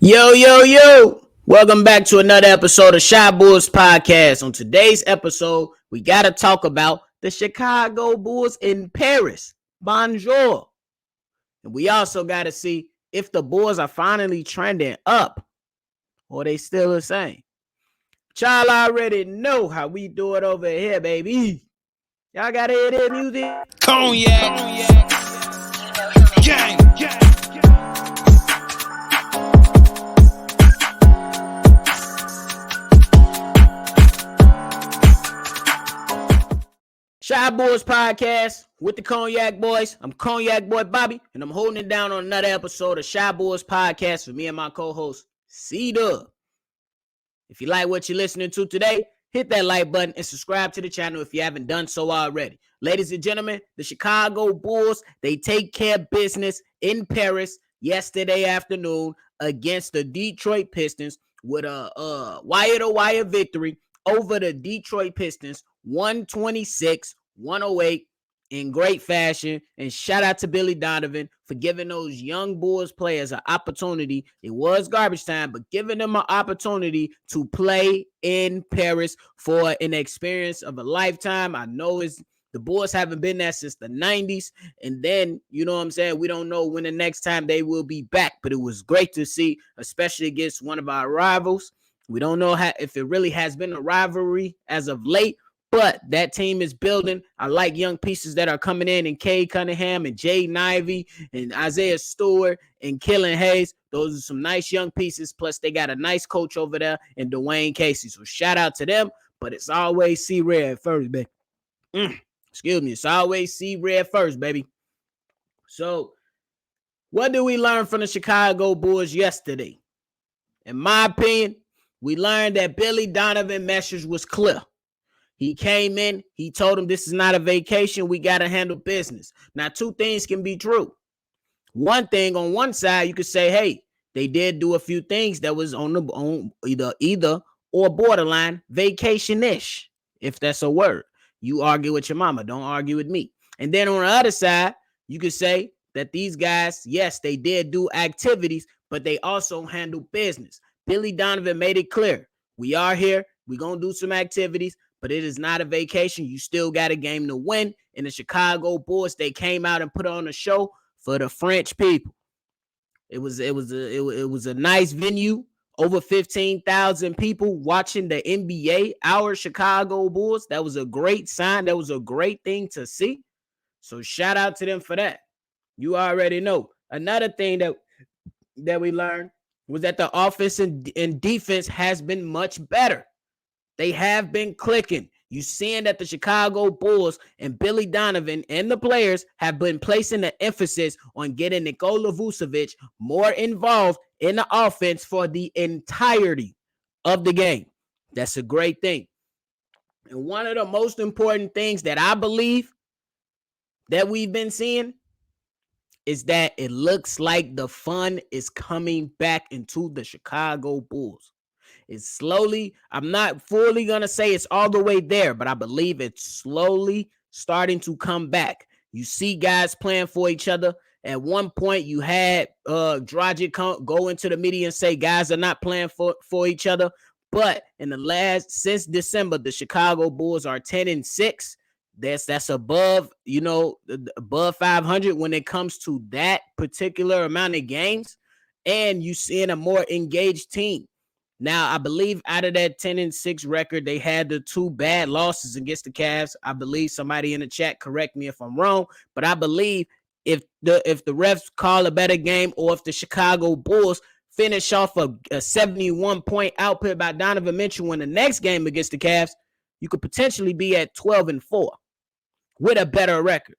Yo, yo, yo. Welcome back to another episode of Shy Bulls Podcast. On today's episode, we got to talk about the Chicago Bulls in Paris. Bonjour. And we also got to see if the Bulls are finally trending up or they still the same. Y'all already know how we do it over here, baby. Y'all got to hear that music? Cognac. Gang. Shy Bulls Podcast with the Cognac Boys. I'm Cognac Boy Bobby, and I'm holding it down on another episode of Shy Bulls Podcast for me and my co-host, C-Dub. If you like what you're listening to today, hit that like button and subscribe to the channel if you haven't done so already. Ladies and gentlemen, the Chicago Bulls, they take care of business in Paris yesterday afternoon against the Detroit Pistons with a wire-to-wire victory over the Detroit Pistons, 126-108 in great fashion. And shout out to Billy Donovan for giving those young Bulls players an opportunity. It was garbage time, but giving them an opportunity to play in Paris for an experience of a lifetime. I know the Bulls haven't been there since the 90s. And then, you know what I'm saying, we don't know when the next time they will be back. But it was great to see, especially against one of our rivals. We don't know if it really has been a rivalry as of late, but that team is building. I like young pieces that are coming in, and Cade Cunningham and Jaden Ivey and Isaiah Stewart and Killen Hayes. Those are some nice young pieces. Plus, they got a nice coach over there in Dwayne Casey. So shout out to them. But it's always C-Red first, baby. Excuse me. It's always C-Red first, baby. So what did we learn from the Chicago Bulls yesterday? In my opinion, we learned that Billy Donovan's message was clear. He came in, he told him this is not a vacation, we got to handle business. Now, two things can be true. One thing, on one side, you could say, hey, they did do a few things that was on either or borderline vacation-ish, if that's a word. You argue with your mama, don't argue with me. And then on the other side, you could say that these guys, yes, they did do activities, but they also handle business. Billy Donovan made it clear. We are here. We're going to do some activities, but it is not a vacation. You still got a game to win. And the Chicago Bulls, they came out and put on a show for the French people. It was a nice venue. Over 15,000 people watching the NBA, our Chicago Bulls. That was a great sign. That was a great thing to see. So shout out to them for that. You already know. Another thing that we learned was that the offense and defense has been much better. They have been clicking. You seeing that the Chicago Bulls and Billy Donovan and the players have been placing the emphasis on getting Nikola Vucevic more involved in the offense for the entirety of the game. That's a great thing. And one of the most important things that I believe that we've been seeing is that it looks like the fun is coming back into the Chicago Bulls. It's slowly, I'm not fully going to say it's all the way there, but I believe it's slowly starting to come back. You see guys playing for each other. At one point, you had Dragic go into the media and say guys are not playing for each other. But since December, the Chicago Bulls are 10-6. That's above, above 500 when it comes to that particular amount of games. And you seeing a more engaged team. Now, I believe out of that 10-6 record, they had the two bad losses against the Cavs. I believe somebody in the chat, correct me if I'm wrong, but I believe if the refs call a better game, or if the Chicago Bulls finish off a 71-point output by Donovan Mitchell in the next game against the Cavs, you could potentially be at 12-4 with a better record.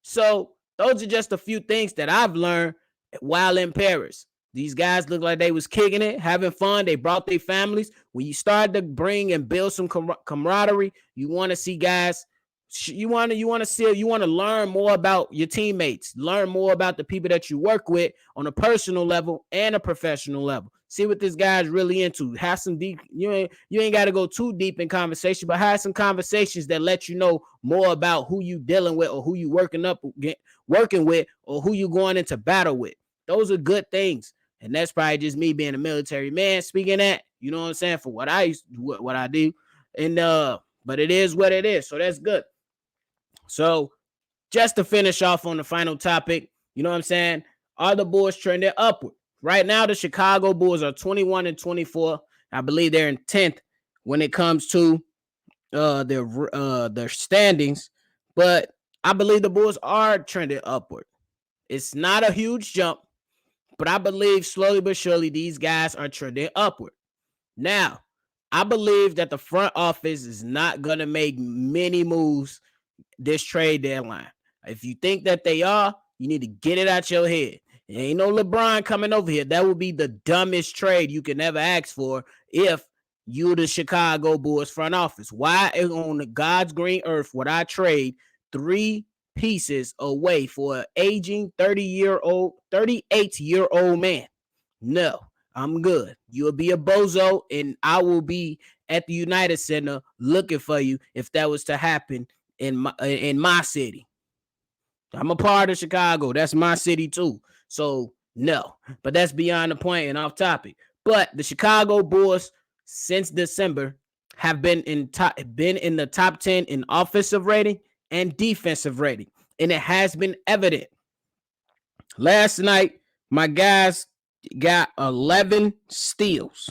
So those are just a few things that I've learned while in Paris. These guys look like they was kicking it, having fun. They brought their families. When you start to bring and build some camaraderie, you want to see guys. You want to learn more about your teammates, learn more about the people that you work with on a personal level and a professional level. See what this guy's really into. Have some deep. You ain't got to go too deep in conversation, but have some conversations that let you know more about who you dealing with, or who you working with, or who you going into battle with. Those are good things. And that's probably just me being a military man speaking that, you know what I'm saying, for what I do. And but it is what it is. So that's good. So just to finish off on the final topic, you know what I'm saying? Are the Bulls trending upward? Right now, the Chicago Bulls are 21-24. I believe they're in 10th when it comes to their standings, but I believe the Bulls are trending upward. It's not a huge jump, but I believe slowly but surely these guys are trending upward. Now, I believe that the front office is not going to make many moves this trade deadline. If you think that they are, you need to get it out your head. There ain't no LeBron coming over here. That would be the dumbest trade you can ever ask for if you the Chicago Bulls front office. Why on the God's green earth would I trade 3 pieces away for an aging 38-year-old man? No, I'm good. You'll be a bozo, and I will be at the United Center looking for you if that was to happen in my city. I'm a part of Chicago. That's my city too. So no, but that's beyond the point and off topic. But the Chicago Bulls since December have been in the top 10 in offensive rating and defensive rating, and it has been evident. Last night, my guys got 11 steals.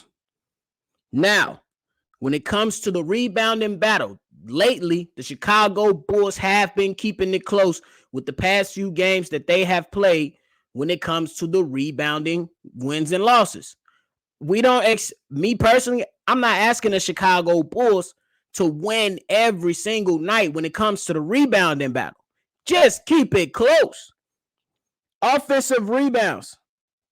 Now, when it comes to the rebounding battle, lately, the Chicago Bulls have been keeping it close with the past few games that they have played when it comes to the rebounding wins and losses. Me personally, I'm not asking the Chicago Bulls to win every single night when it comes to the rebounding battle. Just keep it close. Offensive rebounds,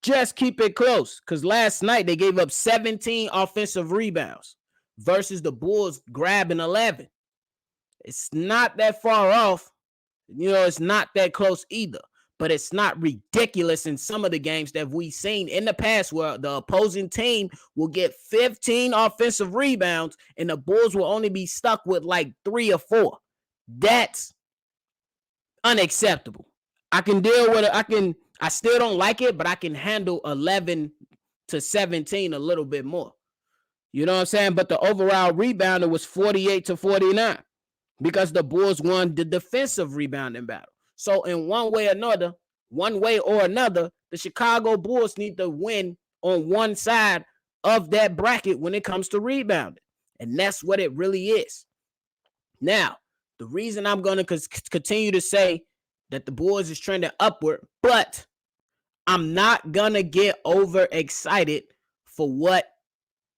just keep it close. Because last night they gave up 17 offensive rebounds versus the Bulls grabbing 11. It's not that far off. It's not that close either. But it's not ridiculous in some of the games that we've seen in the past where the opposing team will get 15 offensive rebounds and the Bulls will only be stuck with like 3 or 4. That's unacceptable. I can deal with it. I still don't like it, but I can handle 11 to 17 a little bit more. You know what I'm saying? But the overall rebounder was 48 to 49 because the Bulls won the defensive rebounding battle. So in one way or another, the Chicago Bulls need to win on one side of that bracket when it comes to rebounding. And that's what it really is. Now, the reason I'm going to continue to say that the Bulls is trending upward, but I'm not going to get overexcited for what,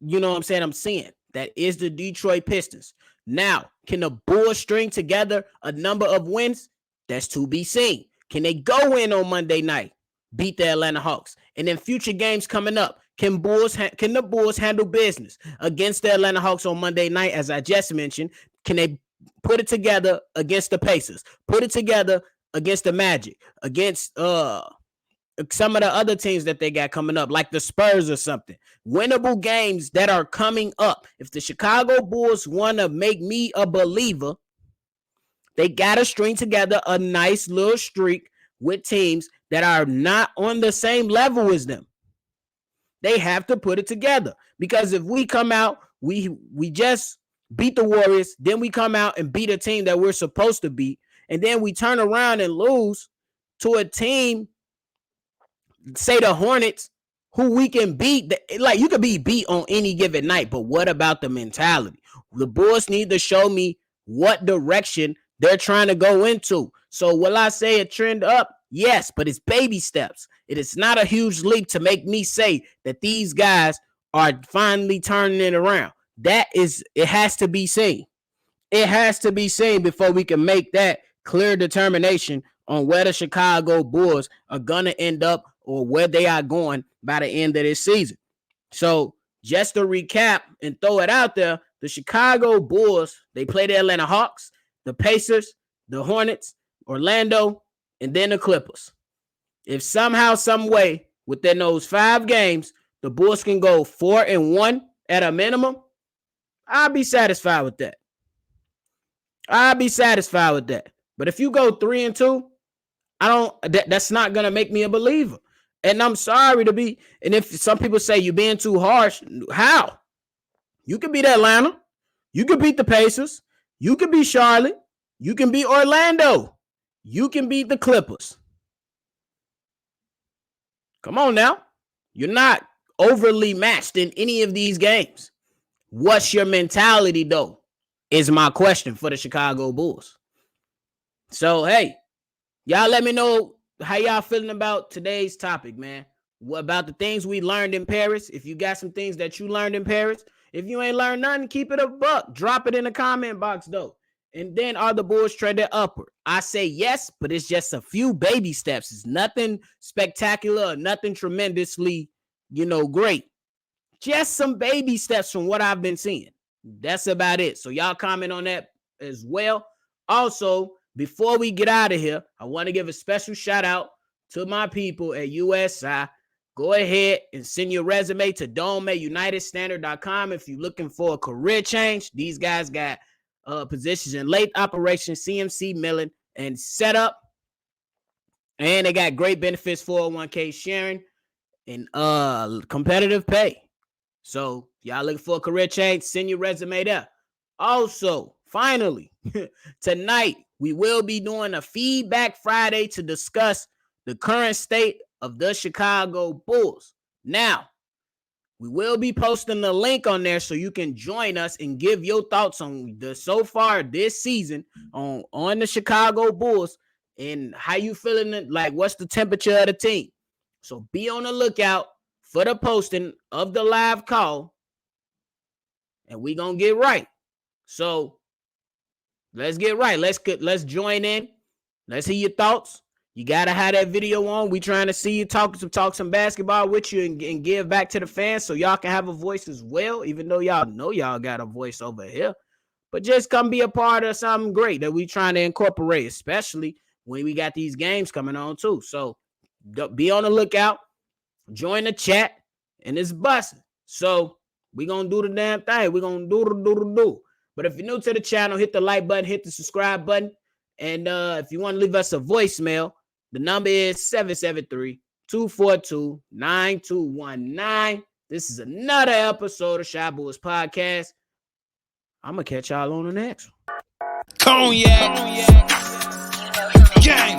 I'm seeing. That is the Detroit Pistons. Now, can the Bulls string together a number of wins? That's to be seen. Can they go in on Monday night, beat the Atlanta Hawks? And in future games coming up, can the Bulls handle business against the Atlanta Hawks on Monday night, as I just mentioned? Can they put it together against the Pacers? Put it together against the Magic? Against some of the other teams that they got coming up, like the Spurs or something? Winnable games that are coming up. If the Chicago Bulls want to make me a believer, they got to string together a nice little streak with teams that are not on the same level as them. They have to put it together. Because if we come out, we just beat the Warriors, then we come out and beat a team that we're supposed to beat, and then we turn around and lose to a team, say the Hornets, who we can beat. Like, you could be beat on any given night, but what about the mentality? The Bulls need to show me what direction they're trying to go into. So will I say a trend up? Yes, but it's baby steps. It is not a huge leap to make me say that these guys are finally turning it around. It has to be seen. It has to be seen before we can make that clear determination on where the Chicago Bulls are going to end up or where they are going by the end of this season. So just to recap and throw it out there, the Chicago Bulls, they play the Atlanta Hawks, the Pacers, the Hornets, Orlando, and then the Clippers. If somehow, some way, within those 5 games, the Bulls can go 4-1 at a minimum, I'll be satisfied with that. But if you go 3-2, that's not gonna make me a believer. And I'm sorry to be, and if some people say you're being too harsh, how? You can beat Atlanta. You can beat the Pacers. You can beat Charlotte. You can beat Orlando. You can beat the Clippers. Come on now. You're not overly matched in any of these games. What's your mentality, though, is my question for the Chicago Bulls. So, hey, y'all let me know how y'all feeling about today's topic, man. What about the things we learned in Paris? If you got some things that you learned in Paris, if you ain't learned nothing, keep it a buck. Drop it in the comment box, though. And then are the Bulls trending upward? I say yes, but it's just a few baby steps. It's nothing spectacular, nothing tremendously, great. Just some baby steps from what I've been seeing. That's about it. So y'all comment on that as well. Also, before we get out of here, I want to give a special shout out to my people at USI. Go ahead and send your resume to dome@unitedstandard.com if you're looking for a career change. These guys got positions in late operation, CMC, milling, and setup. And they got great benefits, 401k sharing, and competitive pay. So y'all looking for a career change, send your resume there. Also, finally, tonight we will be doing a Feedback Friday to discuss the current state of the Chicago Bulls. Now, we will be posting the link on there so you can join us and give your thoughts on the so far this season on the Chicago Bulls and how you feeling, like what's the temperature of the team. So be on the lookout for the posting of the live call, and we gonna get right. So let's get right. Let's join in. Let's hear your thoughts. You gotta have that video on. We trying to see you talk some basketball with you and give back to the fans so y'all can have a voice as well, even though y'all know y'all got a voice over here. But just come be a part of something great that we trying to incorporate, especially when we got these games coming on too. So be on the lookout. Join the chat, and it's busting. So we gonna do the damn thing. We gonna do. But if you're new to the channel, hit the like button, hit the subscribe button. And if you want to leave us a voicemail, the number is 773-242-9219. This is another episode of Shy Bulls Podcast. I'm going to catch y'all on the next one. Cognac. Gang.